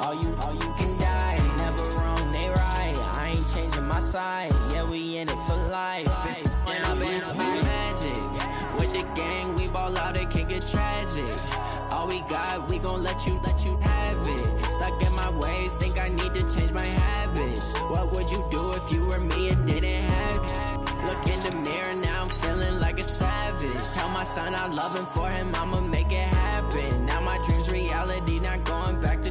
All you can die, never wrong, they right. I ain't changing my side, yeah, we in it for life. And I've been magic. With the gang, we ball out, it can get tragic. All we got, we gon' let you have it. Stuck in my ways, think I need to change my habits. What would you do if you were me and didn't have it? Look in the mirror, now I'm feeling like a savage. Tell my son I love him, for him I'ma make it happen. Now my dream's reality, not going back to.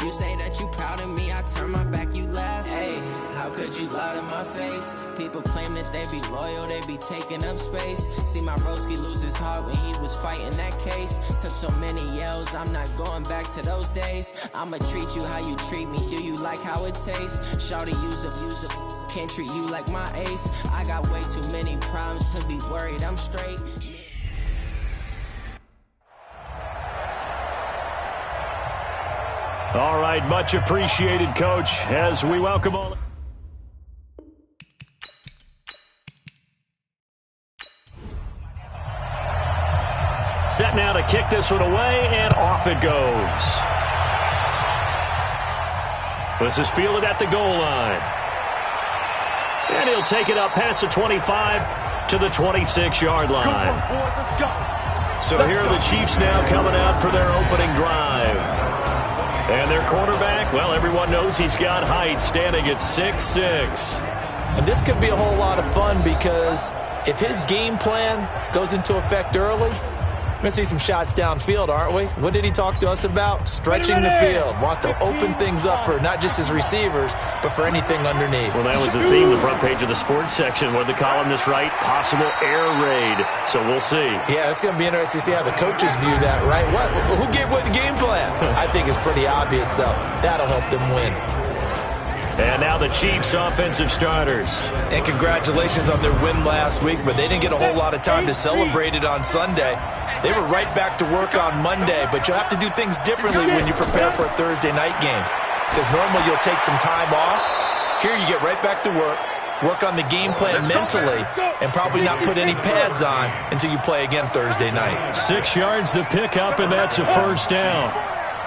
You say that you proud of me, I turn my back, you laugh. Hey, how could you lie to my face? People claim that they be loyal, they be taking up space. See my broski lose his heart when he was fighting that case. Took so many yells, I'm not going back to those days. I'ma treat you how you treat me, do you like how it tastes? Shawty, use up, can't treat you like my ace. I got way too many problems to be worried, I'm straight. All right, much appreciated, Coach, as we welcome all. Set now to kick this one away, and off it goes. This is fielded at the goal line. And he'll take it up past the 25 to the 26-yard line. So here are the Chiefs now coming out for their opening drive. And their quarterback, well, everyone knows he's got height, standing at 6'6". And this could be a whole lot of fun because if his game plan goes into effect early, we're going to see some shots downfield, aren't we? What did he talk to us about? Stretching the field. Wants to open things up for not just his receivers, but for anything underneath. Well, that was the theme, the front page of the sports section. What did the columnist write? Possible air raid. So we'll see. Yeah, it's going to be interesting to see how the coaches view that, right? Who gave what game plan? I think it's pretty obvious, though. That'll help them win. And now the Chiefs' offensive starters. And congratulations on their win last week, but they didn't get a whole lot of time to celebrate it on Sunday. They were right back to work on Monday, but you'll have to do things differently when you prepare for a Thursday night game. Because normally you'll take some time off. Here you get right back to work on the game plan mentally, and probably not put any pads on until you play again Thursday night. 6 yards the pickup, and that's a first down.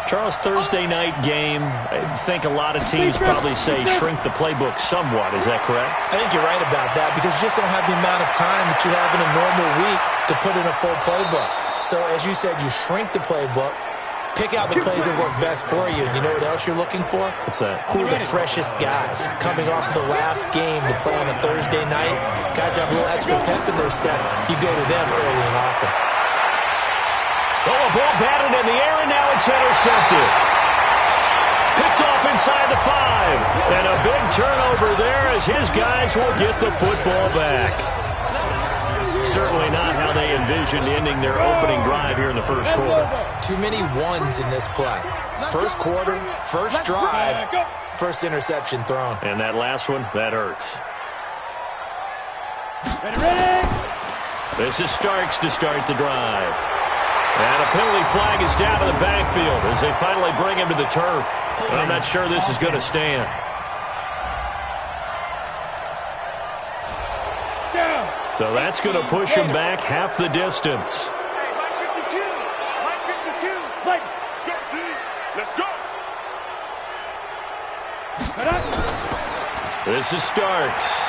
Charles, Thursday night game, I think a lot of teams probably say shrink the playbook somewhat. Is that correct? I think you're right about that because you just don't have the amount of time that you have in a normal week to put in a full playbook. So as you said, you shrink the playbook, pick out the plays that work best for you. You know what else you're looking for? What's that? Who are the freshest guys coming off the last game to play on a Thursday night? Guys have a little extra pep in their step. You go to them early and often. Oh, a ball batted in the air, and now it's intercepted. Picked off inside the 5. And a big turnover there as his guys will get the football back. Certainly not how they envisioned ending their opening drive here in the first quarter. Too many ones in this play. First quarter, first drive, first interception thrown. And that last one, that hurts. This is Starks to start the drive. And a penalty flag is down to the backfield as they finally bring him to the turf. I'm not sure this is going to stand. So that's going to push him back half the distance. This is Starks.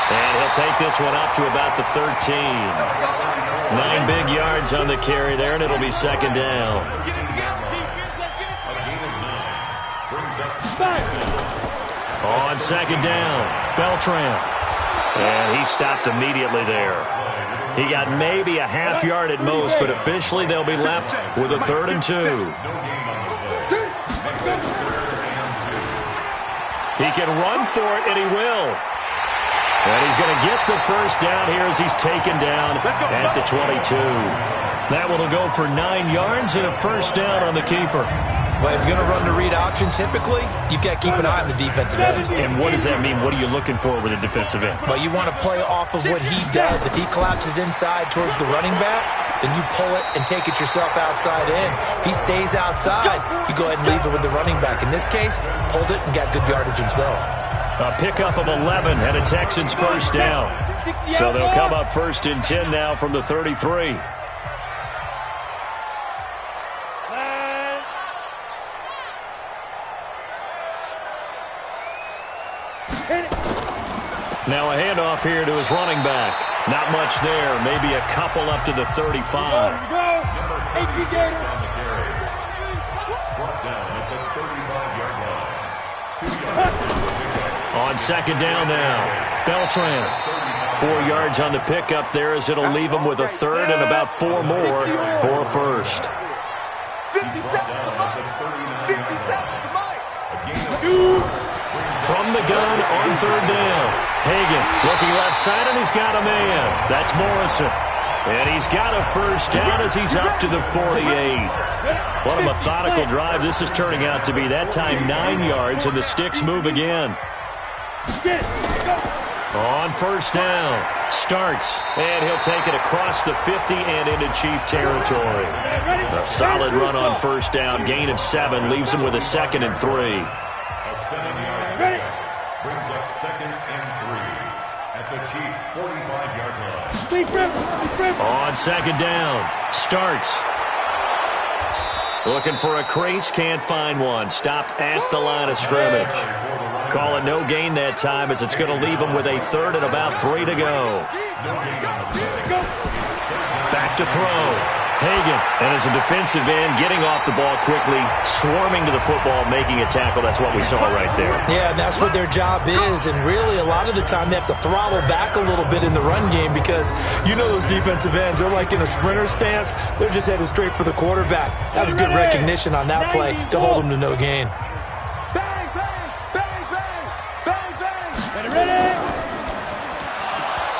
And he'll take this one up to about the 13. 9 big yards on the carry there, and it'll be second down. On second down, Beltran. And he stopped immediately there. He got maybe a half yard at most, but officially they'll be left with a 3rd and 2. He can run for it, and he will. And he's going to get the first down here as he's taken down at the 22. That one will go for 9 yards and a first down on the keeper. Well, if you're going to run the read option, typically, you've got to keep an eye on the defensive end. And what does that mean? What are you looking for with a defensive end? Well, you want to play off of what he does. If he collapses inside towards the running back, then you pull it and take it yourself outside in. If he stays outside, you go ahead and leave it with the running back. In this case, pulled it and got good yardage himself. A pickup of 11 and a Texans first down. So they'll come up 1st and 10 now from the 33. Now a handoff here to his running back. Not much there. Maybe a couple up to the 35. On second down now, Beltran. 4 yards on the pickup there as it'll leave him with a third and about 4 more for a first. 57 to Mike. 57 to Mike. From the gun on third down. Hagan looking left side, and he's got a man. That's Morrison. And he's got a first down as he's up to the 48. What a methodical drive this is turning out to be. That time 9 yards, and the sticks move again. On first down, Starks, and he'll take it across the 50 and into Chief territory. A solid run on first down, gain of 7, leaves him with a 2nd and 3. A 7-yard gain brings up 2nd and 3 at the Chiefs' 45-yard line. On second down, Starks. Looking for a crease, can't find one. Stopped at the line of scrimmage. Call it no gain that time as it's going to leave him with a third and about 3 to go. Back to throw. Hagan, and as a defensive end, getting off the ball quickly, swarming to the football, making a tackle. That's what we saw right there. Yeah, and that's what their job is, and really a lot of the time they have to throttle back a little bit in the run game because you know those defensive ends, they're like in a sprinter stance. They're just headed straight for the quarterback. That was good recognition on that play to hold them to no gain.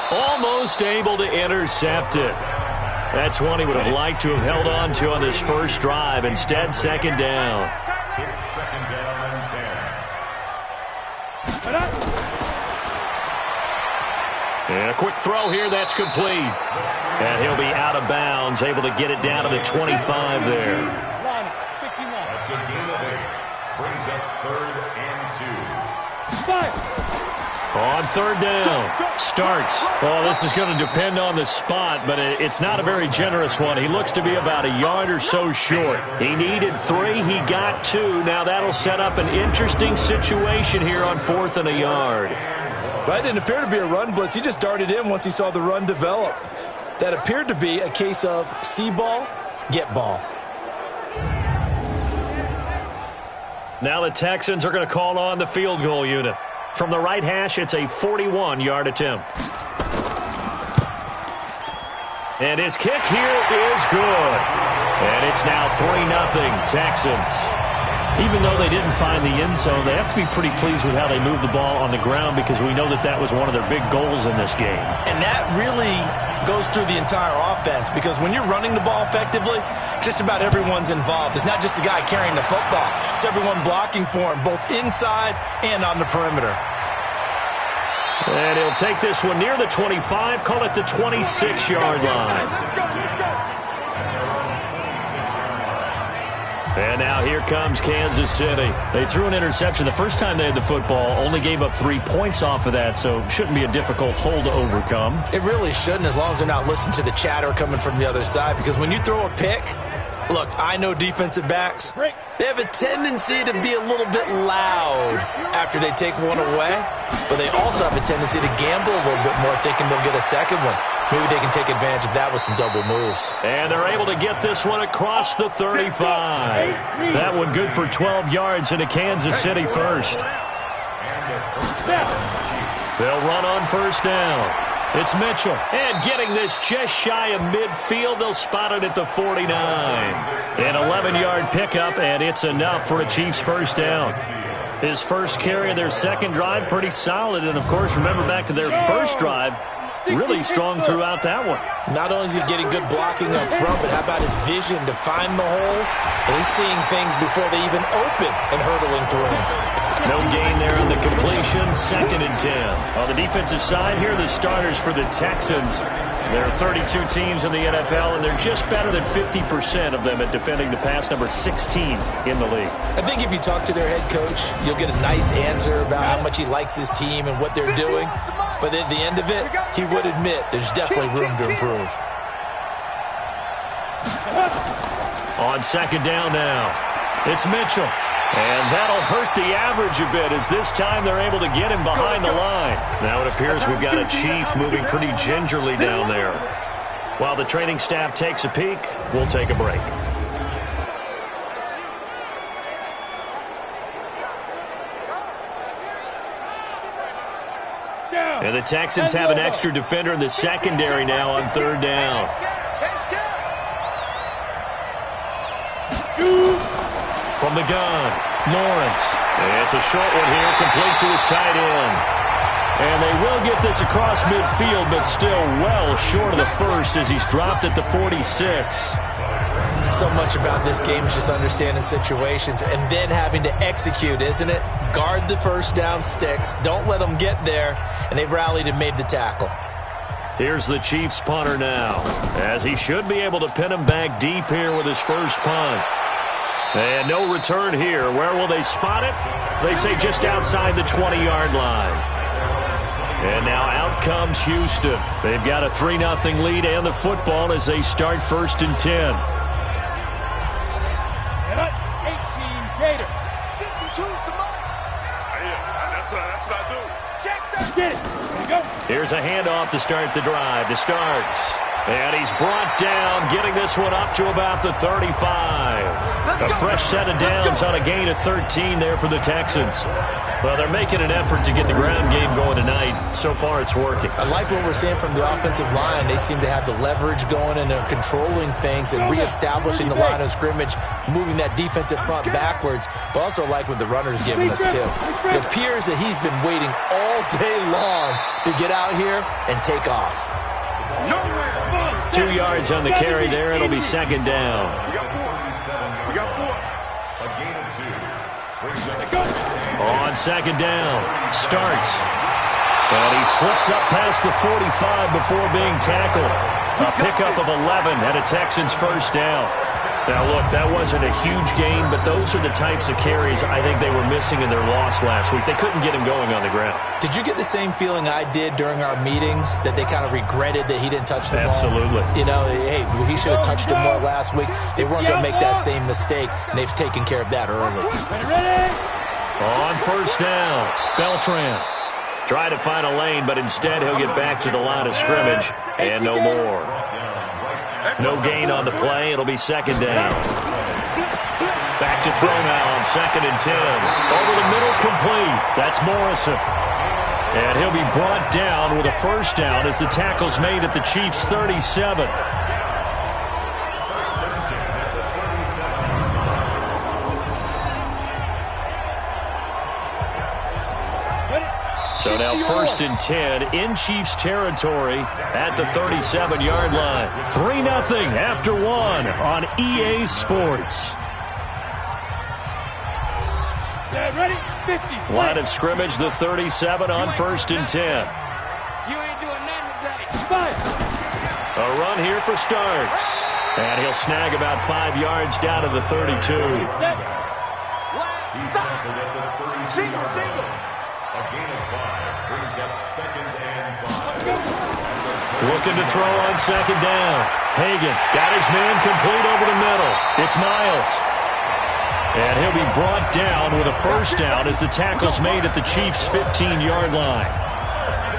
Almost able to intercept it. That's one he would have liked to have held on to on this first drive. Instead, second down. It's 2nd down and 10. And a quick throw here, that's complete. And he'll be out of bounds, able to get it down to the 25 there. That's a gain of 8. Brings up 3rd and 2. On third down, Starks. Oh, this is going to depend on the spot, but it's not a very generous one. He looks to be about a yard or so short. He needed 3. He got 2. Now that'll set up an interesting situation here on 4th and a yard. Well, it didn't appear to be a run blitz. He just darted in once he saw the run develop. That appeared to be a case of see ball, get ball. Now the Texans are going to call on the field goal unit. From the right hash, it's a 41-yard attempt. And his kick here is good. And it's now 3-0 Texans. Even though they didn't find the end zone, they have to be pretty pleased with how they moved the ball on the ground because we know that that was one of their big goals in this game. And that really goes through the entire offense because when you're running the ball effectively, just about everyone's involved. It's not just the guy carrying the football. It's everyone blocking for him, both inside and on the perimeter. And he'll take this one near the 25, call it the 26-yard line. And now here comes Kansas City. They threw an interception the first time they had the football, only gave up 3 points off of that, so shouldn't be a difficult hole to overcome. It really shouldn't, as long as they're not listening to the chatter coming from the other side, because when you throw a pick, look, I know defensive backs, they have a tendency to be a little bit loud after they take one away, but they also have a tendency to gamble a little bit more, thinking they'll get a second one. Maybe they can take advantage of that with some double moves. And they're able to get this one across the 35. That one good for 12 yards into Kansas City first. They'll run on first down. It's Mitchell. And getting this just shy of midfield, they'll spot it at the 49. An 11-yard pickup, and it's enough for a Chiefs first down. His first carry of their second drive, pretty solid. And, of course, remember back to their first drive, really strong throughout that one. Not only is he getting good blocking up front, but how about his vision to find the holes? And he's seeing things before they even open and hurdling through them. No gain there on the completion, 2nd and 10. On the defensive side here, the starters for the Texans. There are 32 teams in the NFL, and they're just better than 50% of them at defending the pass, number 16 in the league. I think if you talk to their head coach, you'll get a nice answer about how much he likes his team and what they're doing. But at the end of it, he would admit there's definitely room to improve. On second down now, it's Mitchell. And that'll hurt the average a bit as this time they're able to get him behind the line. Now it appears we've got a Chief moving pretty gingerly down there. While the training staff takes a peek, we'll take a break. And the Texans have an extra defender in the secondary now on third down. From the gun, Lawrence. It's a short one here, complete to his tight end. And they will get this across midfield, but still well short of the first as he's dropped at the 46. So much about this game is just understanding situations and then having to execute, isn't it? Guard the first down sticks. Don't let them get there. And they've rallied and made the tackle. Here's the Chiefs punter now, as he should be able to pin him back deep here with his first punt. And no return here. Where will they spot it? They say just outside the 20-yard line. And now out comes Houston. They've got a 3-0 lead and the football as they start 1st and 10. 18 Gator. 52's the mark. That's not good. Check that. Get it. There you go. Here's a handoff to start the drive. The starts. And he's brought down, getting this one up to about the 35. A fresh set of downs on a gain of 13 there for the Texans. Well, they're making an effort to get the ground game going tonight. So far, it's working. I like what we're seeing from the offensive line. They seem to have the leverage going and they're controlling things and reestablishing the line of scrimmage, moving that defensive front backwards. But also like what the runner's giving us, too. It appears that he's been waiting all day long to get out here and take off. 2 yards on the carry there. It'll be 2nd down. We got 4. A gain of 2. On 2nd down. Starts. And he slips up past the 45 before being tackled. A pickup of 11 and a Texans first down. Now, look, that wasn't a huge gain, but those are the types of carries I think they were missing in their loss last week. They couldn't get him going on the ground. Did you get the same feeling I did during our meetings, that they kind of regretted that he didn't touch the ball? Absolutely. You know, hey, he should have touched it more last week. They weren't going to make that same mistake, and they've taken care of that early. On 1st down, Beltran. Try to find a lane, but instead he'll get back to the line of scrimmage, and no more. No gain on the play. It'll be 2nd down. Back to throw now on 2nd and 10. Over the middle, complete. That's Morrison. And he'll be brought down with a first down as the tackle's made at the Chiefs' 37. So now 1st and 10 in Chiefs territory at the 37-yard line. 3-0 after 1 on EA Sports. Ready? 50. Line of scrimmage, the 37 on 1st and 10. You ain't doing nothing today. Fire. A run here for Starks. And he'll snag about 5 yards down to the 32. Single. A gain of 5 brings up 2nd and 5. Looking to throw on 2nd down. Hagan got his man complete over the middle. It's Miles. And he'll be brought down with a first down as the tackle's made at the Chiefs' 15-yard line.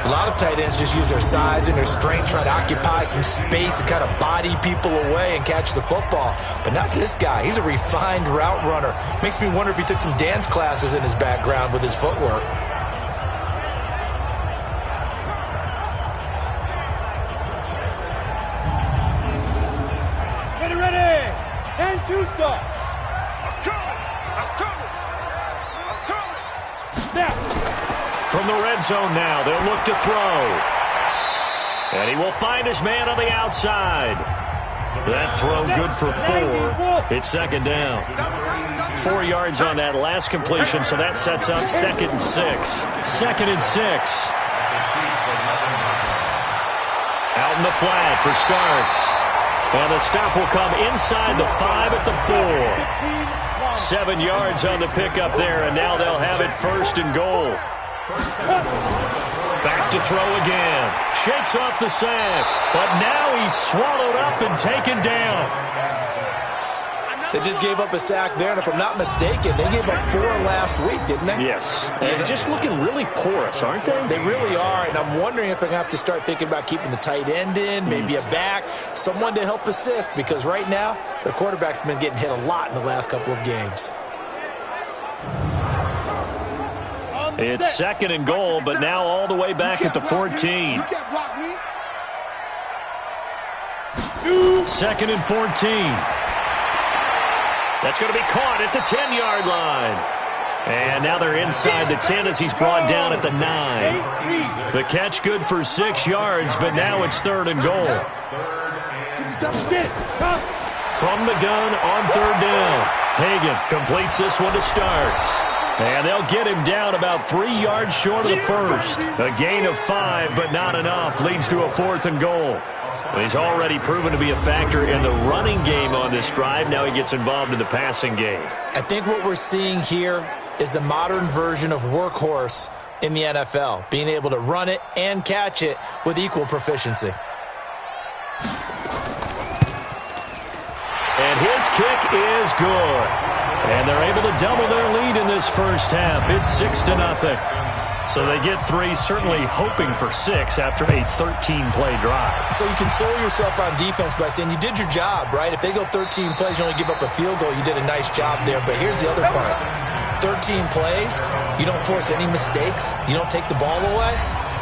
A lot of tight ends just use their size and their strength, try to occupy some space and kind of body people away and catch the football. But not this guy. He's a refined route runner. Makes me wonder if he took some dance classes in his background with his footwork. Ready. 10-2 start. I'm coming. Now. From the red zone now, they'll look to throw. And he will find his man on the outside. That throw good for 4. It's 2nd down. 4 yards on that last completion, so that sets up 2nd and 6. 2nd and 6. Out in the flat for Starks. And the stop will come inside the 5 at the 4. 7 yards on the pickup there, and now they'll have it 1st and goal. Back to throw again. Shakes off the sack, but now he's swallowed up and taken down. They just gave up a sack there, and if I'm not mistaken, they gave up 4 last week, didn't they? Yes. And just looking really porous, aren't they? They really are, and I'm wondering if they're going to have to start thinking about keeping the tight end in, maybe a back, someone to help assist, because right now, their quarterback's been getting hit a lot in the last couple of games. It's second and goal, but now all the way back at the 14. You can't block me. Second and 14. That's going to be caught at the 10-yard line. And now they're inside the 10 as he's brought down at the 9. The catch good for 6 yards, but now it's third and goal. From the gun on third down. Hagan completes this one to Starks. And they'll get him down about 3 yards short of the first. A gain of 5, but not enough. Leads to a fourth and goal. Well, he's already proven to be a factor in the running game on this drive. Now he gets involved in the passing game. I think what we're seeing here is the modern version of workhorse in the NFL, being able to run it and catch it with equal proficiency. And his kick is good. And they're able to double their lead in this first half. It's 6-0. So they get 3, certainly hoping for 6 after a 13-play drive. So you console yourself on defense by saying you did your job, right? If they go 13 plays, you only give up a field goal, you did a nice job there. But here's the other part. 13 plays, you don't force any mistakes, you don't take the ball away.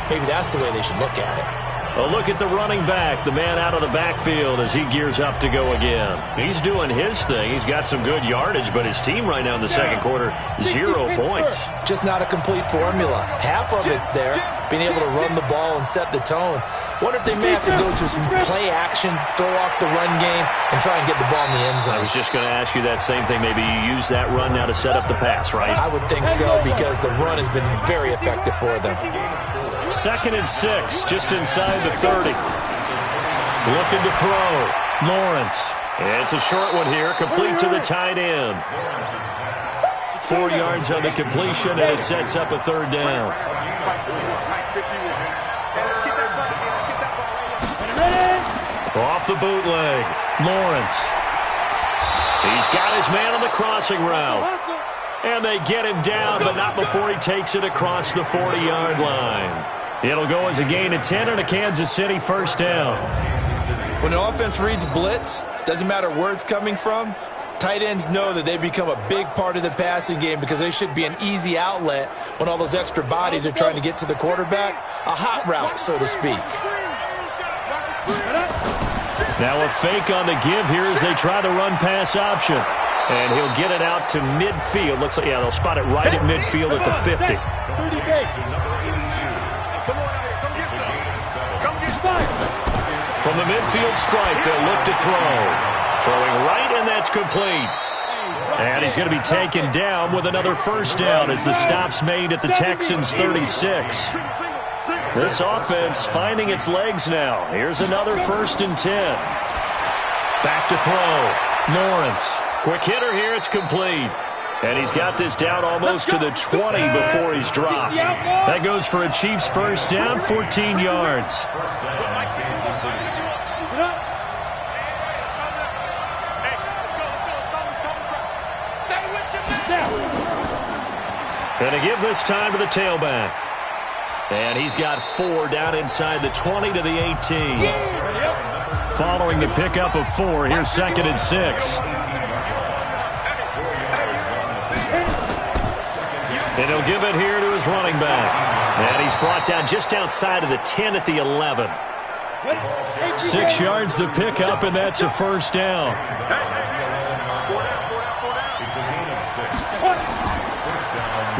Maybe that's the way they should look at it. A look at the running back, the man out of the backfield as he gears up to go again. He's doing his thing. He's got some good yardage, but his team right now in the second quarter, 0 points. Just not a complete formula. Half of it's there, being able to run the ball and set the tone. Wonder if they may have to go to some play action, throw off the run game, and try and get the ball in the end zone. I was just going to ask you that same thing. Maybe you use that run now to set up the pass, right? I would think so, because the run has been very effective for them. Second and 6, just inside the 30. Looking to throw. Lawrence. It's a short one here, complete to the tight end. 4 yards on the completion, and it sets up a third down. Off the bootleg. Lawrence. He's got his man on the crossing route. And they get him down, but not before he takes it across the 40-yard line. It'll go as a gain of 10 and a Kansas City first down. When an offense reads blitz, doesn't matter where it's coming from, tight ends know that they become a big part of the passing game because they should be an easy outlet when all those extra bodies are trying to get to the quarterback. A hot route, so to speak. Now a fake on the give here as they try the run-pass option. And he'll get it out to midfield. Looks like, yeah, they'll spot it right at midfield at the 50. From the midfield stripe, they'll look to throw. Throwing right, and that's complete. And he's going to be taken down with another first down as the stop's made at the Texans' 36. This offense finding its legs now. Here's another 1st and 10. Back to throw. Lawrence. Quick hitter here, it's complete. And he's got this down almost to the 20 before he's dropped. That goes for a Chiefs first down, 14 yards. And to give this time to the tailback. And he's got 4 down inside the 20 to the 18. Following the pickup of 4, here's 2nd and 6. And he'll give it here to his running back. And he's brought down just outside of the 10 at the 11. 6 yards the pickup, and that's a first down.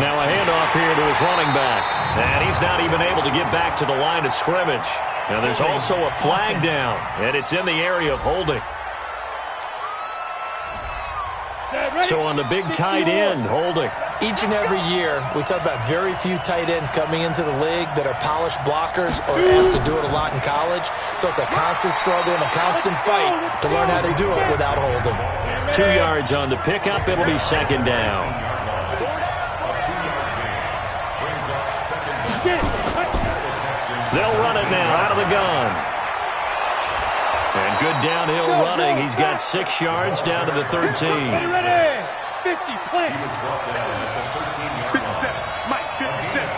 Now a handoff here to his running back. And he's not even able to get back to the line of scrimmage. Now there's also a flag down, and it's in the area of holding. So on the big tight end, holding. Each and every year, we talk about very few tight ends coming into the league that are polished blockers or asked to do it a lot in college. So it's a constant struggle and a constant fight to learn how to do it without holding. 2 yards on the pickup. It'll be second down. They'll run it now out of the gun. And good downhill running. He's got 6 yards down to the 13. Ready? 50, play. 57, Mike, 57.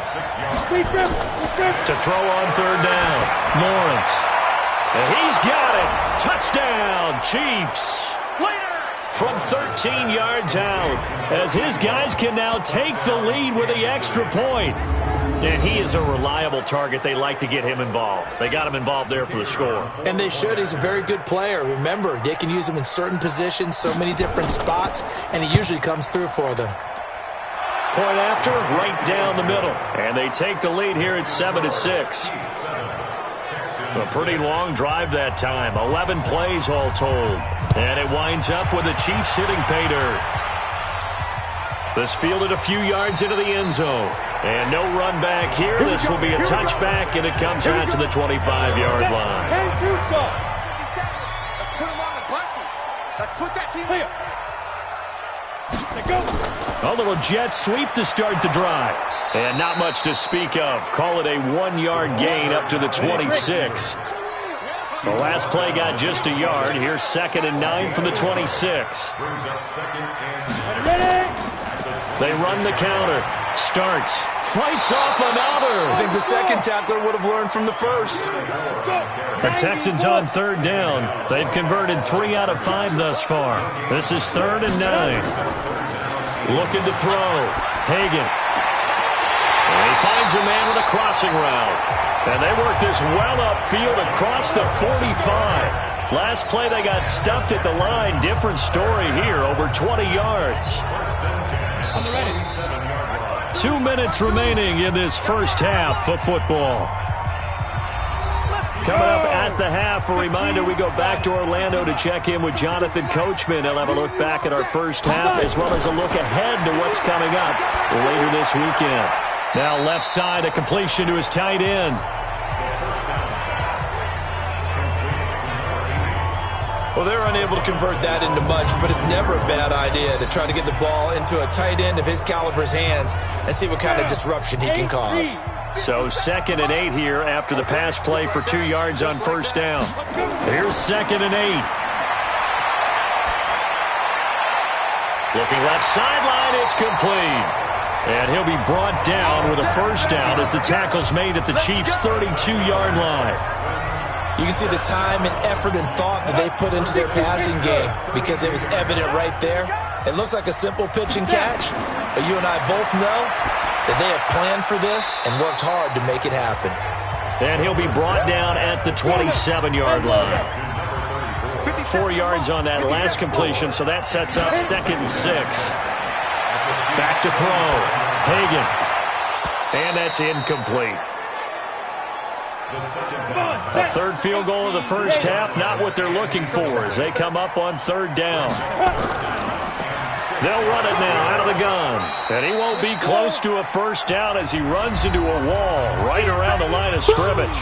To throw on third down. Lawrence. And he's got it. Touchdown, Chiefs. From 13 yards out, as his guys can now take the lead with the extra point. And he is a reliable target. They like to get him involved. They got him involved there for the score. And they should. He's a very good player. Remember, they can use him in certain positions, so many different spots, and he usually comes through for them. Point after, right down the middle. And they take the lead here at 7-6. A pretty long drive that time. 11 plays all told. And it winds up with the Chiefs hitting pay dirt. This fielded a few yards into the end zone. And no run back here. This will be a touchback, and it comes out to the 25-yard line. Let's put him on the buses. Let's put that team here. A little jet sweep to start the drive. And not much to speak of. Call it a 1-yard gain up to the 26. The last play got just a yard. Here's 2nd and 9 from the 26. They run the counter. Starts. Fights off another. I think the second tackler would have learned from the first. The Texans on third down. They've converted 3 out of 5 thus far. This is 3rd and 9. Looking to throw. Hagan. And he finds a man with a crossing route. And they work this well upfield across the 45. Last play they got stuffed at the line. Different story here. Over 20 yards. 2 minutes remaining in this first half of football. Coming up at the half, a reminder, we go back to Orlando to check in with Jonathan Coachman. He'll have a look back at our first half as well as a look ahead to what's coming up later this weekend. Now left side, a completion to his tight end. Well, they're unable to convert that into much, but it's never a bad idea to try to get the ball into a tight end of his caliber's hands and see what kind of disruption he can cause. So 2nd and 8 here after the pass play for 2 yards on first down. Here's 2nd and 8. Looking left sideline, it's complete. And he'll be brought down with a first down as the tackle's made at the Chiefs' 32-yard line. You can see the time and effort and thought that they put into their passing game because it was evident right there. It looks like a simple pitch and catch, but you and I both know that they have planned for this and worked hard to make it happen. And he'll be brought down at the 27-yard line. 4 yards on that last completion, so that sets up 2nd and 6. Back to throw. Hagan. And that's incomplete. A third field goal of the first half, not what they're looking for as they come up on 3rd down. They'll run it now out of the gun. And he won't be close to a first down as he runs into a wall right around the line of scrimmage.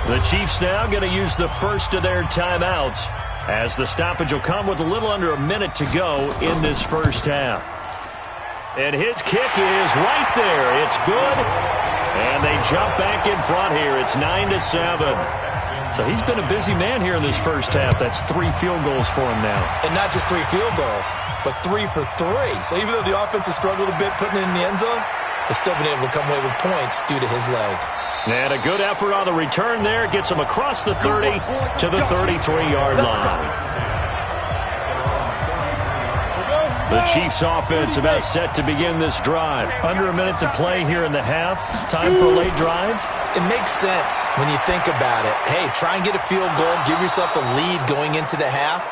The Chiefs now going to use the first of their timeouts as the stoppage will come with a little under a minute to go in this first half. And his kick is right there. It's good. And they jump back in front here. It's 9-7. So he's been a busy man here in this first half. That's 3 field goals for him now. And not just 3 field goals, but 3 for 3. So even though the offense has struggled a bit putting it in the end zone, they've still been able to come away with points due to his leg. And a good effort on the return there. Gets him across the 30 to the 33-yard line. The Chiefs offense about set to begin this drive. Under a minute to play here in the half. Time for a late drive. It makes sense when you think about it. Hey, try and get a field goal. Give yourself a lead going into the half.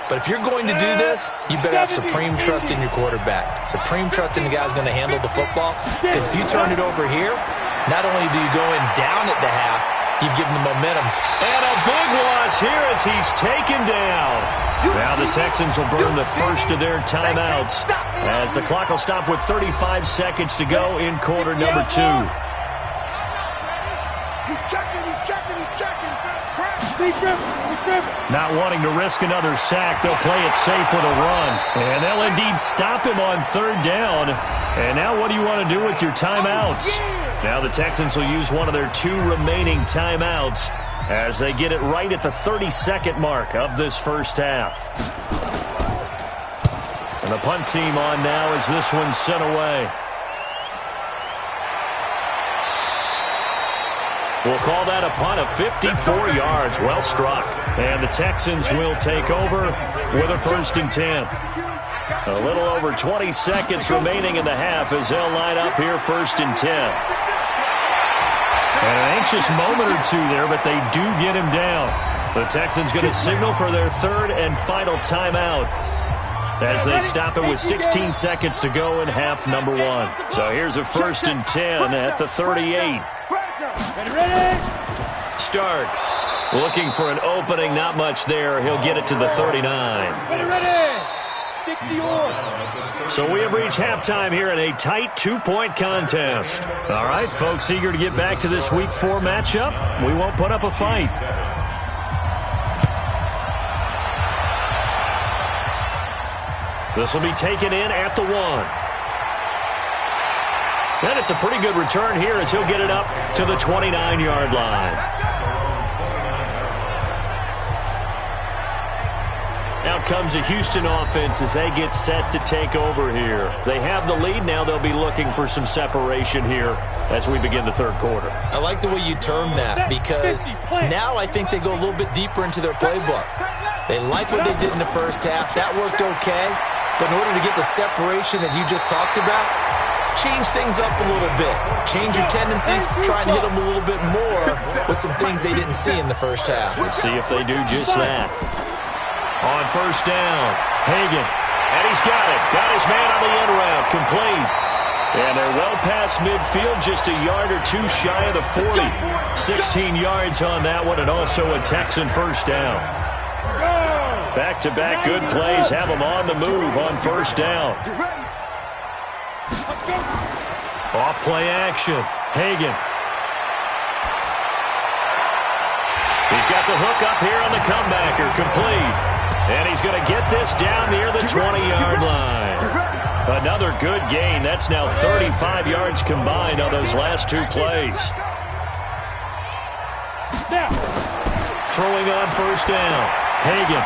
But if you're going to do this, you better have supreme trust in your quarterback. Supreme trust in the guy who's going to handle the football. Because if you turn it over here, not only do you go in down at the half, you've given the momentum. And a big loss here as he's taken down. Now the Texans will burn the first of their timeouts as the clock will stop with 35 seconds to go in quarter number 2. He's checking. Not wanting to risk another sack, they'll play it safe with a run. And they'll indeed stop him on 3rd down. And now what do you want to do with your timeouts? Now the Texans will use one of their 2 remaining timeouts as they get it right at the 32nd mark of this first half. And the punt team on now as this one's sent away. We'll call that a punt of 54 yards. Well struck. And the Texans will take over with a 1st and 10. A little over 20 seconds remaining in the half as they'll line up here 1st and 10. And an anxious moment or two there, but they do get him down. The Texans going to signal for their 3rd and final timeout as they stop it with 16 seconds to go in half number 1. So here's a 1st and 10 at the 38. Starks looking for an opening, not much there. He'll get it to the 39. So we have reached halftime here in a tight 2-point contest. All right, folks, eager to get back to this Week 4 matchup. We won't put up a fight. This will be taken in at the 1. And it's a pretty good return here as he'll get it up to the 29-yard line. Out comes a Houston offense as they get set to take over here. They have the lead. Now they'll be looking for some separation here as we begin the 3rd quarter. I like the way you term that because now I think they go a little bit deeper into their playbook. They like what they did in the first half. That worked okay. But in order to get the separation that you just talked about, change things up a little bit. Change your tendencies, try and hit them a little bit more with some things they didn't see in the first half. Let's see if they do just that. On 1st down, Hagan, and he's got it. Got his man on the end route, complete. And they're well past midfield, just a yard or two shy of the 40. 16 yards on that one, and also a Texan 1st down. Back-to-back good plays have them on the move on 1st down. Off play action. Hagan. He's got the hook up here on the comebacker, complete. And he's going to get this down near the 20-yard line. Another good gain. That's now 35 yards combined on those last 2 plays. Throwing on 1st down. Hagan.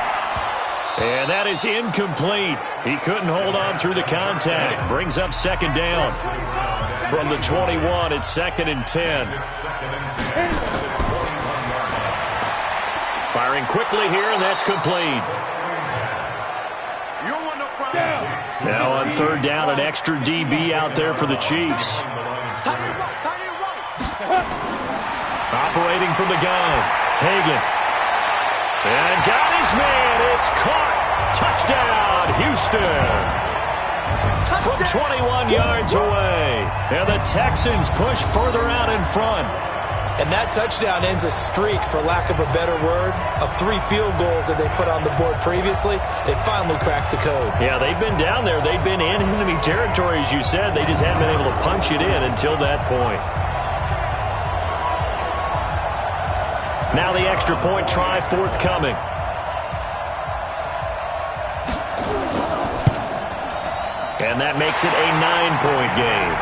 And that is incomplete. He couldn't hold on through the contact. Brings up 2nd down. From the 21, it's 2nd and 10. Firing quickly here, and that's complete. Now on 3rd down, an extra DB out there for the Chiefs. Operating from the gun, Hagan. And got his man. It's caught. Touchdown, Houston. From 21 yards away. And the Texans push further out in front. And that touchdown ends a streak, for lack of a better word, of 3 field goals that they put on the board previously. They finally cracked the code. Yeah, they've been down there. They've been in enemy territory, as you said. They just haven't been able to punch it in until that point. Now the extra point try forthcoming. And that makes it a 9-point game.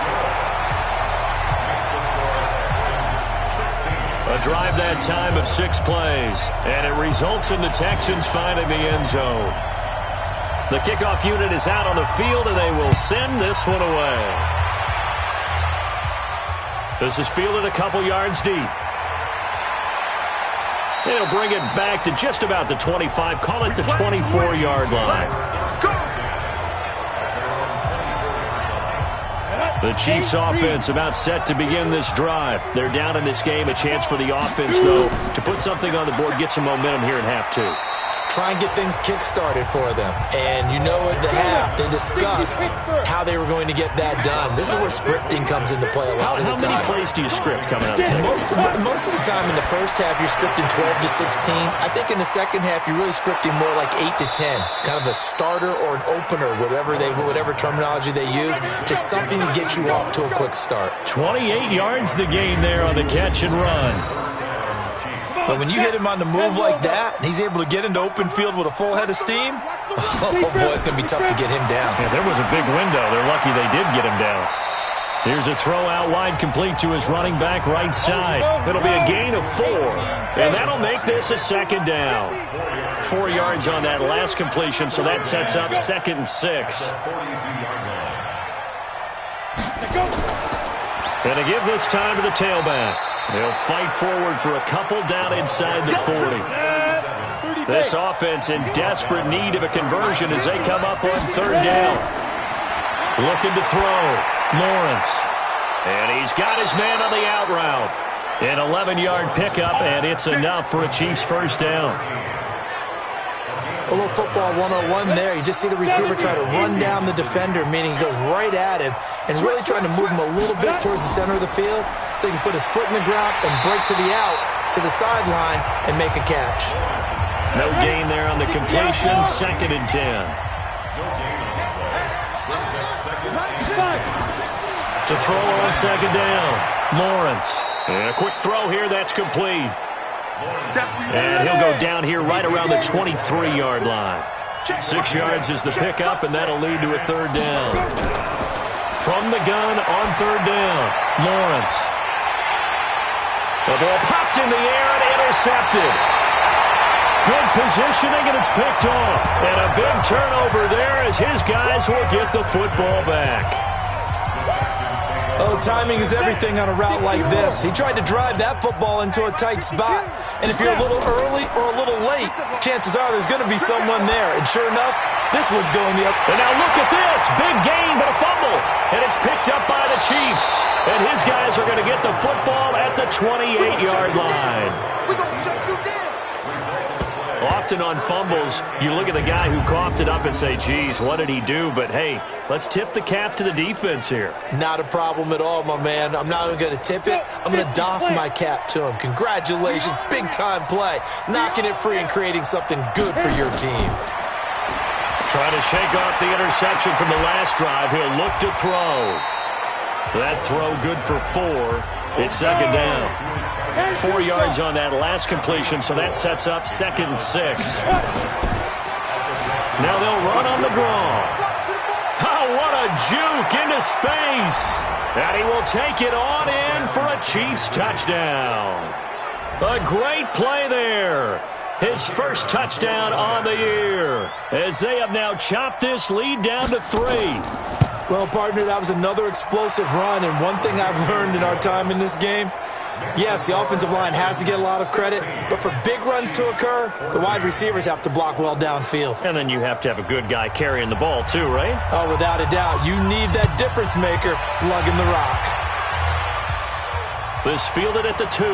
A drive that time of 6 plays, and it results in the Texans finding the end zone. The kickoff unit is out on the field, and they will send this one away. This is fielded a couple yards deep. They'll bring it back to just about the 25, call it the 24-yard line. The Chiefs offense about set to begin this drive. They're down in this game. A chance for the offense, though, to put something on the board, get some momentum here in half 2. Try and get things kick-started for them. And you know at the half, they discussed how they were going to get that done. This is where scripting comes into play a lot of the time. How many plays do you script coming out of the Most of the time in the first half, you're scripting 12 to 16. I think in the second half, you're really scripting more like 8 to 10. Kind of a starter or an opener, whatever terminology they use. Just something to get you off to a quick start. 28 yards the gain there on the catch and run. But when you hit him on the move like that, and he's able to get into open field with a full head of steam, oh boy, it's going to be tough to get him down. Yeah, there was a big window. They're lucky they did get him down. Here's a throw out wide, complete to his running back right side. It'll be a gain of 4, and that'll make this a second down. 4 yards on that last completion, so that sets up 2nd and 6. And to give this time to the tailback. They'll fight forward for a couple down inside the 40. This offense in desperate need of a conversion as they come up on 3rd down. Looking to throw. Lawrence. And he's got his man on the out route. An 11-yard pickup, and it's enough for a Chiefs first down. A little football 101 there. You just see the receiver try to run down the defender, meaning he goes right at him and really trying to move him a little bit towards the center of the field so he can put his foot in the ground and break to the out, to the sideline, and make a catch. No gain there on the completion. 2nd and 10. To throw on 2nd down. Lawrence. And a quick throw here. That's complete. And he'll go down here right around the 23-yard line. 6 yards is the pickup, and that'll lead to a 3rd down. From the gun on 3rd down. Lawrence. The ball popped in the air and intercepted. Good positioning, and it's picked off. And a big turnover there as his guys will get the football back. Oh, timing is everything on a route like this. He tried to drive that football into a tight spot. And if you're a little early or a little late, chances are there's going to be someone there. And sure enough, this one's going the other. And now look at this. Big gain, but a fumble. And it's picked up by the Chiefs. And his guys are going to get the football at the 28-yard line. We're going to shut you down. Often on fumbles, you look at the guy who coughed it up and say, geez, what did he do? But, hey, let's tip the cap to the defense here. Not a problem at all, my man. I'm not even going to tip it. I'm going to doff my cap to him. Congratulations. Big-time play. Knocking it free and creating something good for your team. Trying to shake off the interception from the last drive. He'll look to throw. That throw good for 4. It's 2nd down. 4 yards on that last completion, so that sets up 2nd and 6. Now they'll run on the draw. Oh, what a juke into space. And he will take it on in for a Chiefs touchdown. A great play there. His first touchdown on the year, as they have now chopped this lead down to 3. Well, partner, that was another explosive run, and one thing I've learned in our time in this game, yes, the offensive line has to get a lot of credit, but for big runs to occur, the wide receivers have to block well downfield. And then you have to have a good guy carrying the ball too, right? Oh, without a doubt. You need that difference maker lugging the rock. This fielded at the 2.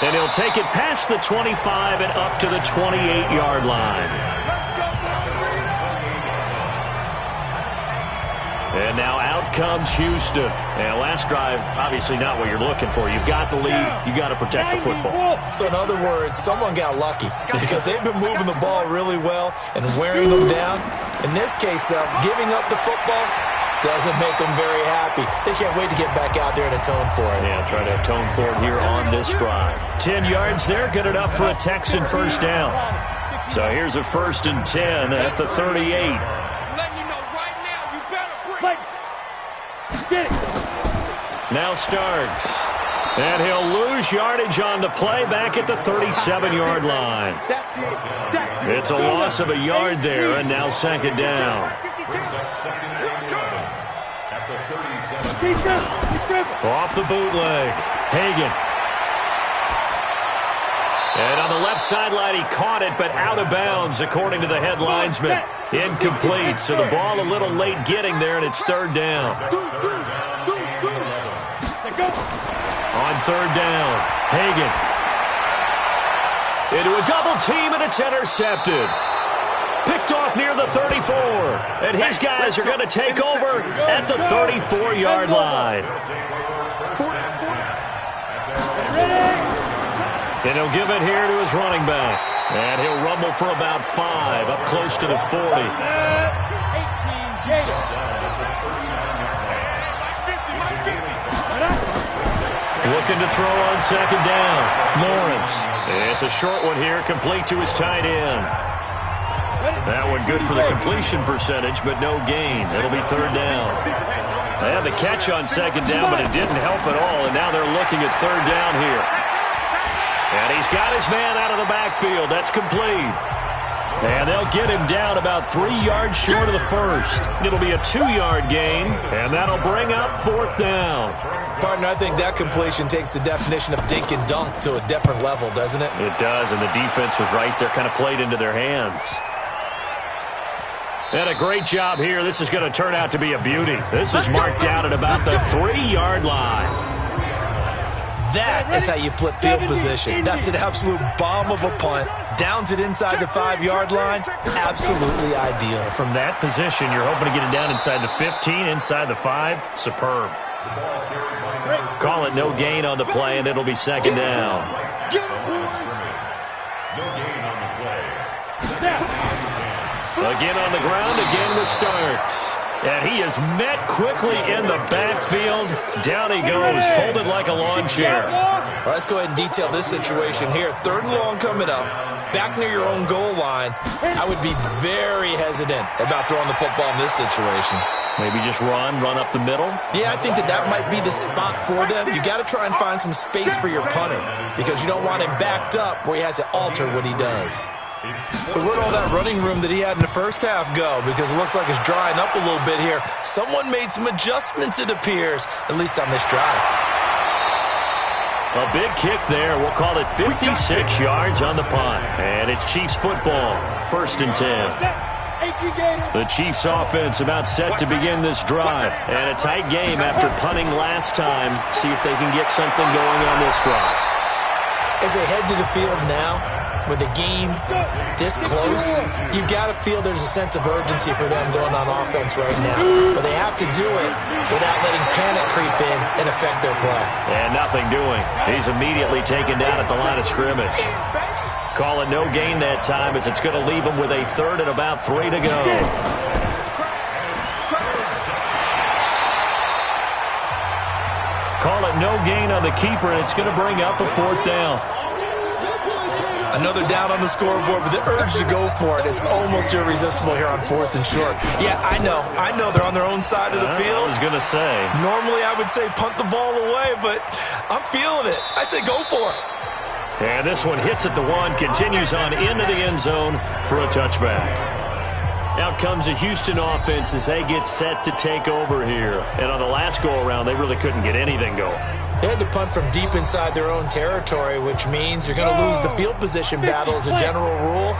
And he'll take it past the 25 and up to the 28-yard line. And now out comes Houston. And last drive, obviously not what you're looking for. You've got the lead. You've got to protect the football. So in other words, someone got lucky because they've been moving the ball really well and wearing them down. In this case, though, giving up the football doesn't make them very happy. They can't wait to get back out there and atone for it. Yeah, try to atone for it here on this drive. 10 yards there, good enough for a Texan first down. So here's a 1st and 10 at the 38. Now Starks. And he'll lose yardage on the play back at the 37-yard line. It's a loss of a yard there, and now 2nd down. Off the bootleg. Hagan. And on the left sideline, he caught it, but out of bounds, according to the head linesman. Incomplete, so the ball a little late getting there, and it's 3rd down. On 3rd down, Hagan. Into a double team, and it's intercepted. Picked off near the 34. And his guys are going to take over at the 34-yard line. And he'll give it here to his running back. And he'll rumble for about 5, up close to the 40. Looking to throw on 2nd down. Lawrence. It's a short one here, complete to his tight end. That one good for the completion percentage, but no gain. It'll be third down. They had the catch on second down, but it didn't help at all, and now they're looking at third down here. And he's got his man out of the backfield. That's complete. And they'll get him down about 3 yards short of the first. It'll be a 2-yard gain, and that'll bring up fourth down. Partner, I think that completion takes the definition of dink and dunk to a different level, doesn't it? It does, and the defense was right there, kind of played into their hands. And a great job here. This is going to turn out to be a beauty. This is marked down at about the 3-yard line. That is how you flip field position. That's an absolute bomb of a punt. Downs it inside the 5-yard line. Absolutely ideal. From that position, you're hoping to get it down inside the 15, inside the 5. Superb. Call it no gain on the play, and it'll be second down. Again on the ground, again with Starks. And he is met quickly in the backfield. Down he goes, folded like a lawn chair. Well, let's go ahead and detail this situation here. Third and long coming up. Back near your own goal line. I would be very hesitant about throwing the football in this situation. Maybe just run up the middle? Yeah, I think that might be the spot for them. You got to try and find some space for your punter because you don't want him backed up where he has to alter what he does. So where'd all that running room that he had in the first half go? Because it looks like it's drying up a little bit here. Someone made some adjustments, it appears, at least on this drive. A big kick there. We'll call it 56 yards on the punt. And it's Chiefs football, 1st and 10. The Chiefs offense about set to begin this drive. And a tight game after punting last time. See if they can get something going on this drive. As they head to the field now, with the game this close, you got to feel there's a sense of urgency for them going on offense right now. But they have to do it without letting panic creep in and affect their play. And nothing doing. He's immediately taken down at the line of scrimmage. Call it no gain that time as it's going to leave him with a third and about 3 to go. Call it no gain on the keeper, and it's going to bring up a 4th down. Another down on the scoreboard, but the urge to go for it is almost irresistible here on 4th and short. Yeah, I know they're on their own side of the field. I was going to say. Normally I would say punt the ball away, but I'm feeling it. I say go for it. And this one hits at the 1, continues on into the end zone for a touchback. Out comes the Houston offense as they get set to take over here. And on the last go-around, they really couldn't get anything going. They had to punt from deep inside their own territory, which means you're going to lose the field position battle as a general rule.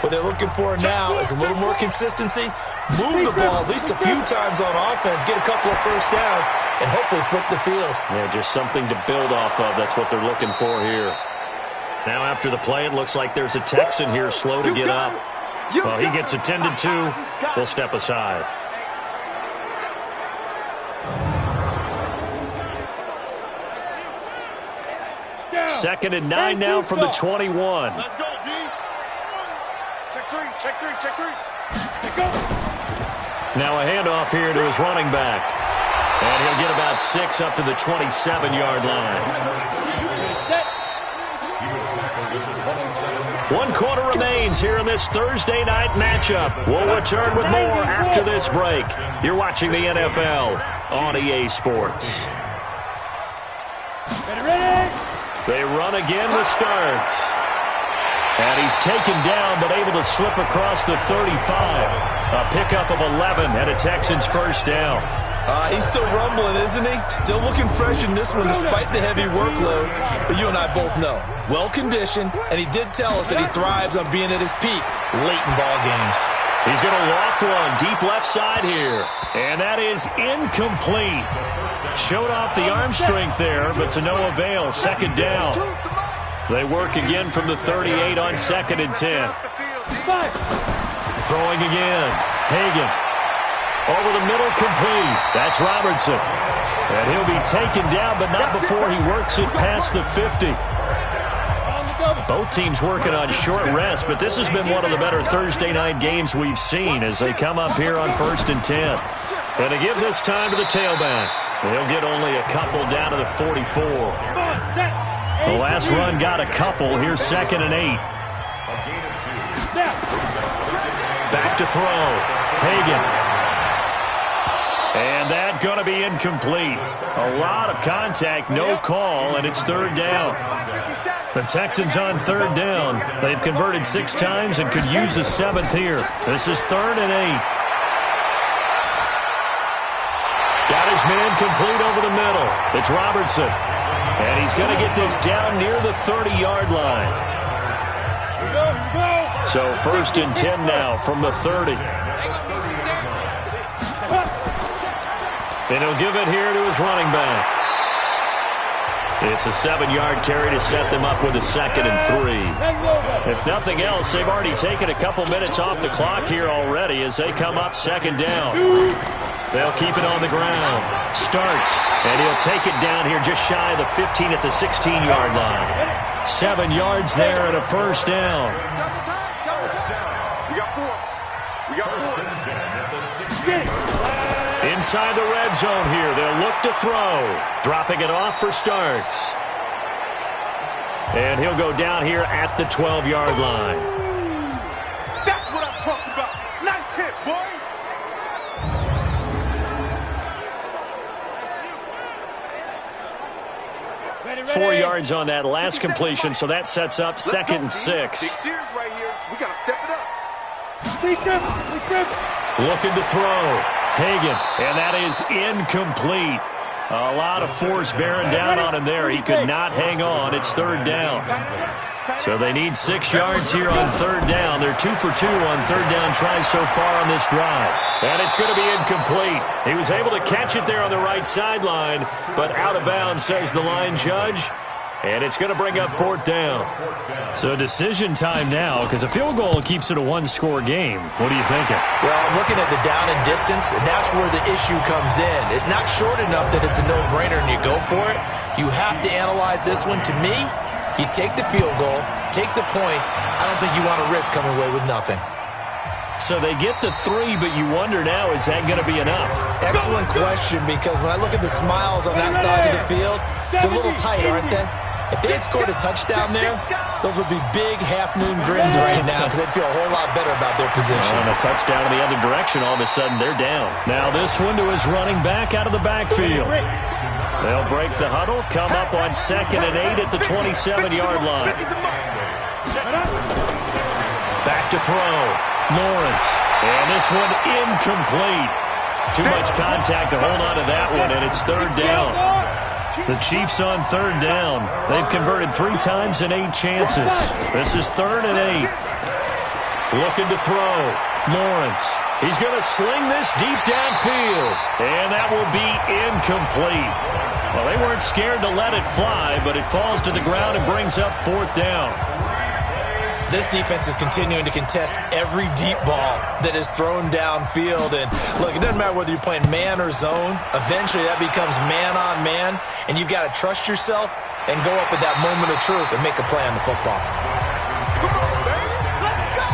What they're looking for now is a little more consistency, move the ball at least a few times on offense, get a couple of first downs, and hopefully flip the field. Yeah, just something to build off of. That's what they're looking for here. Now after the play, it looks like there's a Texan here slow to get up. Well, he gets attended to. We'll step aside. Second and 9 now from the 21. Let's go, D. Check three. Let's go. Now a handoff here to his running back. And he'll get about 6 up to the 27-yard line. 1 quarter remains here in this Thursday night matchup. We'll return with more after this break. You're watching the NFL on EA Sports. Ready? They run again with Starks. And he's taken down but able to slip across the 35. A pickup of 11 and a Texans first down. He's still rumbling, isn't he? Still looking fresh in this one despite the heavy workload. But you and I both know, well-conditioned, and he did tell us that he thrives on being at his peak late in ball games. He's going to loft one deep left side here. And that is incomplete. Showed off the arm strength there, but to no avail. Second down. They work again from the 38 on 2nd and 10. Throwing again. Hagan. Over the middle, complete. That's Robertson. And he'll be taken down, but not before he works it past the 50. Both teams working on short rest, but this has been one of the better Thursday night games we've seen as they come up here on 1st and 10. And to give this time to the tailback. They'll get only a couple down to the 44. The last run got a couple. Here's 2nd and 8. to throw. Hagan. And that going to be incomplete. A lot of contact, no call, and it's third down. The Texans on third down. They've converted 6 times and could use a 7th here. This is 3rd and 8. Got his man complete over the middle. It's Robertson. And he's going to get this down near the 30-yard line. So 1st and 10 now from the 30. And he'll give it here to his running back. It's a 7-yard carry to set them up with a 2nd and 3. If nothing else, they've already taken a couple minutes off the clock here already as they come up 2nd down. They'll keep it on the ground. Starks, and he'll take it down here just shy of the 15 at the 16-yard line. 7 yards there and a 1st down. We got 4. We got 4. Inside the red zone here. They'll look to throw. Dropping it off for Starks. And he'll go down here at the 12-yard line. That's what I'm talking about. Nice hit, boy. Ready. 4 yards on that last completion, so that sets up 2nd and 6. Big series right here. We got to step it up. Looking to throw. Hagan, and that is incomplete. A lot of force bearing down on him there. He could not hang on. It's 3rd down. So they need 6 yards here on 3rd down. They're 2 for 2 on 3rd down tries so far on this drive. And it's going to be incomplete. He was able to catch it there on the right sideline, but out of bounds, says the line judge. And it's going to bring up 4th down. So decision time now, because a field goal keeps it a 1-score game. What are you thinking? Well, I'm looking at the down and distance, and that's where the issue comes in. It's not short enough that it's a no-brainer and you go for it. You have to analyze this one. To me, you take the field goal, take the points. I don't think you want to risk coming away with nothing. So they get the 3, but you wonder now, is that going to be enough? Excellent question, because when I look at the smiles on that side of the field, they're a little tight, aren't they? If they had scored a touchdown there, those would be big half-moon grins right now because they'd feel a whole lot better about their position. And a touchdown in the other direction, all of a sudden they're down. Now this one to his running back out of the backfield. They'll break the huddle, come up on 2nd and 8 at the 27-yard line. Back to throw. Lawrence. And this one incomplete. Too much contact to hold on to that one, and it's 3rd down. The Chiefs on 3rd down. They've converted 3 times and 8 chances. This is 3rd and 8. Looking to throw. Lawrence. He's going to sling this deep downfield. And that will be incomplete. Well, they weren't scared to let it fly, but it falls to the ground and brings up 4th down. This defense is continuing to contest every deep ball that is thrown downfield. And, look, it doesn't matter whether you're playing man or zone. Eventually, that becomes man-on-man, and you've got to trust yourself and go up at that moment of truth and make a play on the football. Come on, baby. Let's go.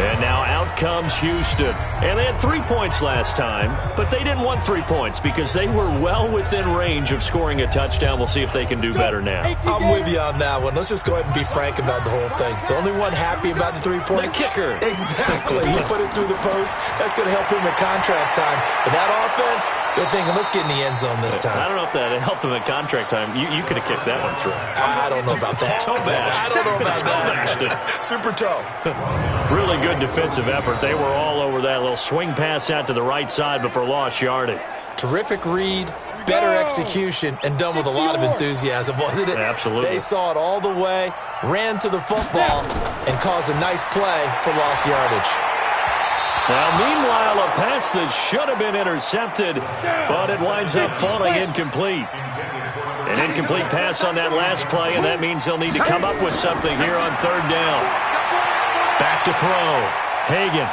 And now out comes Houston. And they had 3 points last time, but they didn't want 3 points because they were well within range of scoring a touchdown. We'll see if they can do better now. I'm with you on that one. Let's just go ahead and be frank about the whole thing. The only one happy about the 3-point? The kicker. Exactly. He put it through the post. That's going to help him at contract time. But that offense, they're thinking, let's get in the end zone this time. I don't know if that helped him at contract time. You could have kicked that one through. I don't know about that. Toe bash. I don't know about that. Super toe. Really good defensive effort. They were all over that little swing pass out to the right side before lost yardage. Terrific read, better execution, and done with a lot of enthusiasm, wasn't it? Absolutely. They saw it all the way, ran to the football, and caused a nice play for lost yardage. Well, meanwhile, a pass that should have been intercepted, but it winds up falling incomplete. An incomplete pass on that last play, and that means they'll need to come up with something here on 3rd down. Back to throw. Hagan.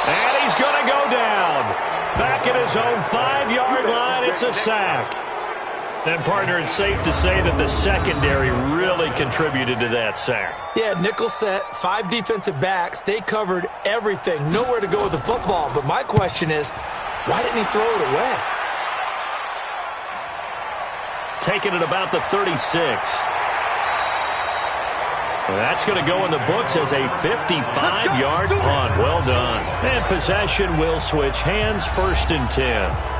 And he's going to go down. Back at his own 5-yard line, it's a sack. And, partner, it's safe to say that the secondary really contributed to that sack. Yeah, nickel set, 5 defensive backs. They covered everything. Nowhere to go with the football. But my question is, why didn't he throw it away? Taking it about the 36. That's going to go in the books as a 55-yard punt. Well done. And possession will switch hands, 1st and 10.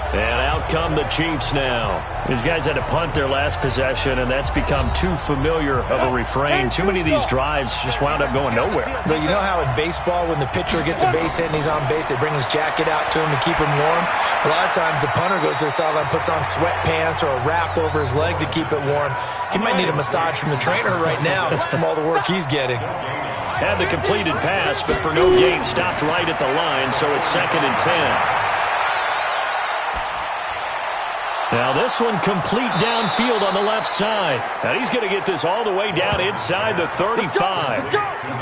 And out come the Chiefs now. These guys had to punt their last possession, and that's become too familiar of a refrain. Too many of these drives just wound up going nowhere. But you know how in baseball, when the pitcher gets a base hit and he's on base, they bring his jacket out to him to keep him warm? A lot of times the punter goes to the sideline, puts on sweatpants or a wrap over his leg to keep it warm. He might need a massage from the trainer right now from all the work he's getting. Had the completed pass, but for no gain, stopped right at the line, so it's 2nd and 10. Now this one complete downfield on the left side. And he's going to get this all the way down inside the 35.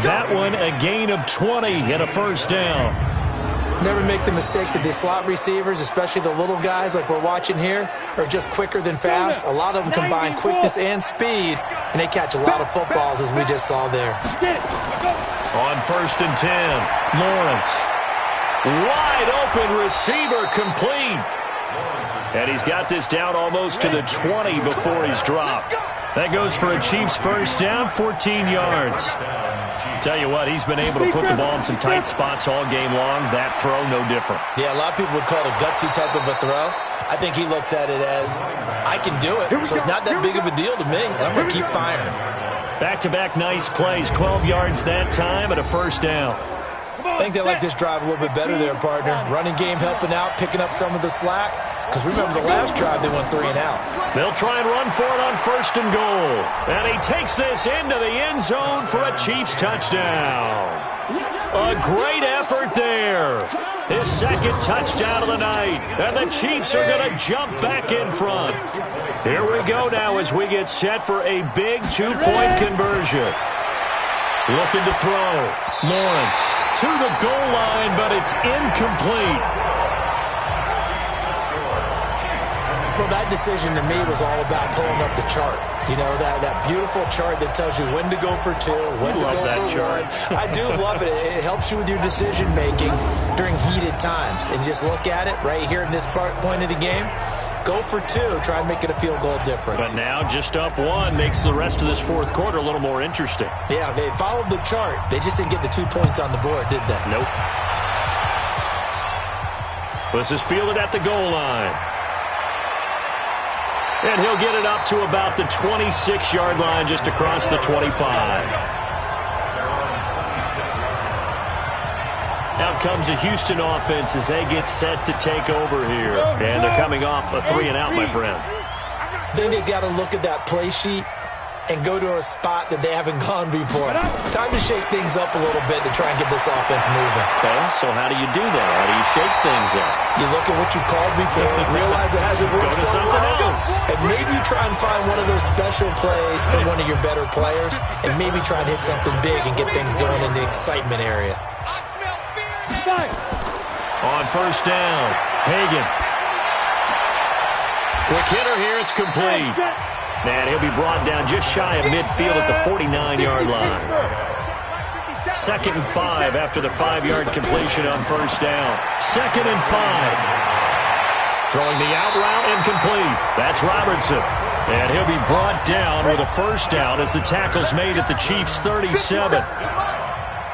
That one a gain of 20 and a 1st down. Never make the mistake that the slot receivers, especially the little guys like we're watching here, are just quicker than fast. A lot of them combine quickness and speed, and they catch a lot of footballs, as we just saw there. On 1st and 10, Lawrence. Wide open receiver, complete. And he's got this down almost to the 20 before he's dropped. That goes for a Chiefs 1st down, 14 yards. Tell you what, he's been able to put the ball in some tight spots all game long. That throw, no different. Yeah, a lot of people would call it a gutsy type of a throw. I think he looks at it as, I can do it, so it's not that big of a deal to me, and I'm going to keep firing. Back-to-back nice plays, 12 yards that time and a 1st down. I think they like this drive a little bit better there, partner. Running game helping out, picking up some of the slack. Because remember, the last drive, they went 3 and out. They'll try and run for it on 1st and goal. And he takes this into the end zone for a Chiefs touchdown. A great effort there. His 2nd touchdown of the night. And the Chiefs are going to jump back in front. Here we go now as we get set for a big 2-point conversion. Looking to throw. Lawrence to the goal line, but it's incomplete. Well, that decision to me was all about pulling up the chart. You know, that beautiful chart that tells you when to go for 2, when to go for 1. I do love it. It helps you with your decision-making during heated times. And just look at it right here in this point of the game. Go for 2. Try and make it a field goal difference. But now just up 1 makes the rest of this 4th quarter a little more interesting. Yeah, they followed the chart. They just didn't get the 2 points on the board, did they? Nope. This is fielded at the goal line. And he'll get it up to about the 26-yard line just across the 25. Out comes a Houston offense as they get set to take over here. And they're coming off a 3-and-out, my friend. I think they've got to look at that play sheet and go to a spot that they haven't gone before. Time to shake things up a little bit to try and get this offense moving. Okay, so how do you do that? How do you shake things up? You look at what you called before, realize it hasn't worked Go to something else. And maybe you try and find one of those special plays for one of your better players, and maybe try and hit something big and get things going in the excitement area. On 1st down, Hagan. Quick hitter here, it's complete. And he'll be brought down just shy of midfield at the 49-yard line. 2nd and 5 after the 5-yard completion on 1st down. 2nd and 5. Throwing the out route incomplete. That's Robertson. And he'll be brought down with a 1st down as the tackle's made at the Chiefs' 37.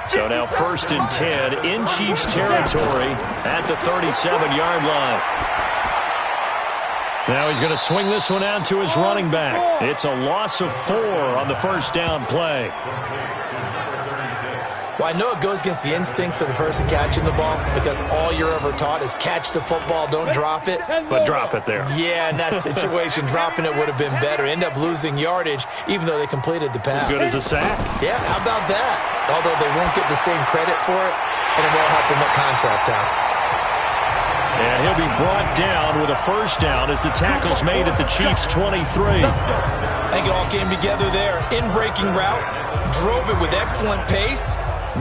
So now 1st and 10 in Chiefs territory at the 37-yard line. Now he's going to swing this one out to his running back. It's a loss of 4 on the 1st down play. Well, I know it goes against the instincts of the person catching the ball because all you're ever taught is catch the football, don't drop it. But drop it there. Yeah, in that situation, dropping it would have been better. End up losing yardage, even though they completed the pass. As good as a sack. Yeah, how about that? Although they won't get the same credit for it, and it won't help them at contract time. And he'll be brought down with a 1st down as the tackle's made at the Chiefs' 23. I think it all came together there. In-breaking route, drove it with excellent pace.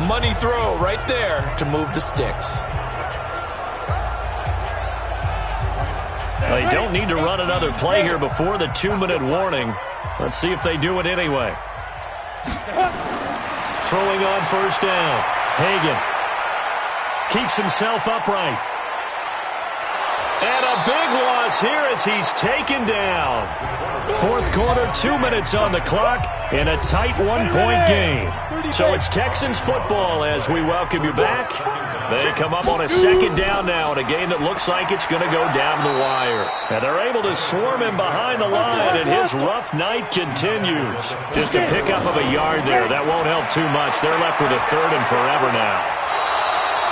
Money throw right there to move the sticks. They don't need to run another play here before the 2-minute warning. Let's see if they do it anyway. Throwing on 1st down. Hagan keeps himself upright. And a big loss pass here as he's taken down. Fourth quarter, 2 minutes on the clock in a tight one-point game. So it's Texans football as we welcome you back. They come up on a second down now in a game that looks like it's going to go down the wire. And they're able to swarm him behind the line, and his rough night continues. Just a pickup of a yard there. That won't help too much. They're left with a third and forever now.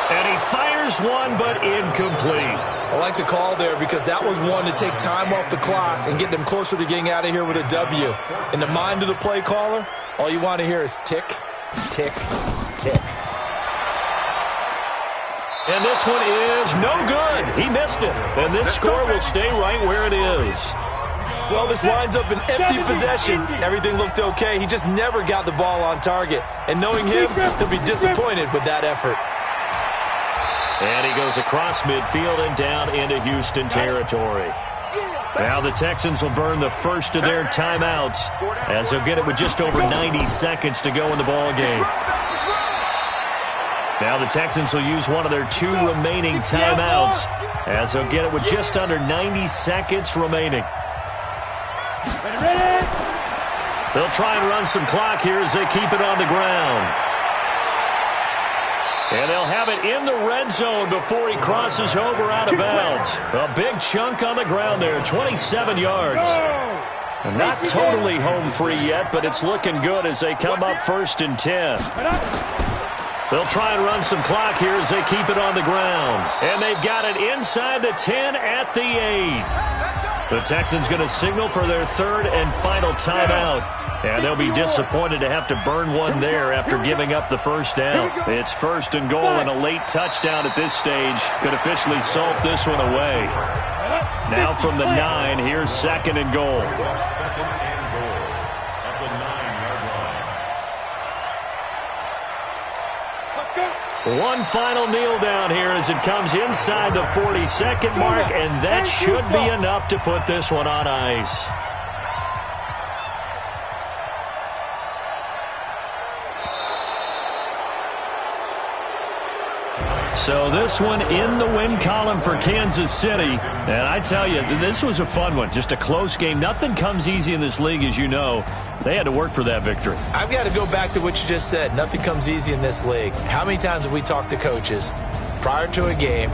And he fires one, but incomplete. I like the call there because that was one to take time off the clock and get them closer to getting out of here with a W. In the mind of the play caller, all you want to hear is tick, tick, tick. And this one is no good. He missed it. And this score will stay right where it is. Well, this winds up an empty possession. Everything looked okay. He just never got the ball on target. And knowing him, he'll be disappointed with that effort. And he goes across midfield and down into Houston territory. Now the Texans will burn the first of their timeouts as they'll get it with just over 90 seconds to go in the ball game. Now the Texans will use one of their 2 remaining timeouts as they'll get it with just under 90 seconds remaining. They'll try and run some clock here as they keep it on the ground. And they'll have it in the red zone before he crosses over out of bounds. A big chunk on the ground there, 27 yards. Not totally home free yet, but it's looking good as they come up 1st and 10. They'll try and run some clock here as they keep it on the ground. And they've got it inside the 10 at the 8. The Texans going to signal for their 3rd and final timeout. And they'll be disappointed to have to burn one there after giving up the first down. It's 1st and goal, and a late touchdown at this stage could officially salt this one away. Now from the 9, here's 2nd and goal. 2nd and goal at the 9-yard line. One final kneel down here as it comes inside the 40-second mark, and that should be enough to put this one on ice. So this one in the win column for Kansas City. And I tell you, this was a fun one. Just a close game. Nothing comes easy in this league, as you know. They had to work for that victory. I've got to go back to what you just said. Nothing comes easy in this league. How many times have we talked to coaches prior to a game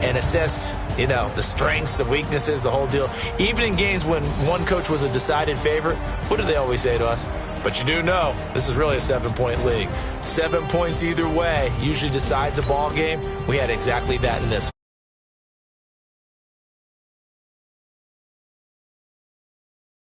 and assessed, the strengths, the weaknesses, the whole deal? Even in games when one coach was a decided favorite, what do they always say to us? But you do know this is really a 7-point league. 7 points either way usually decides a ball game. We had exactly that in this.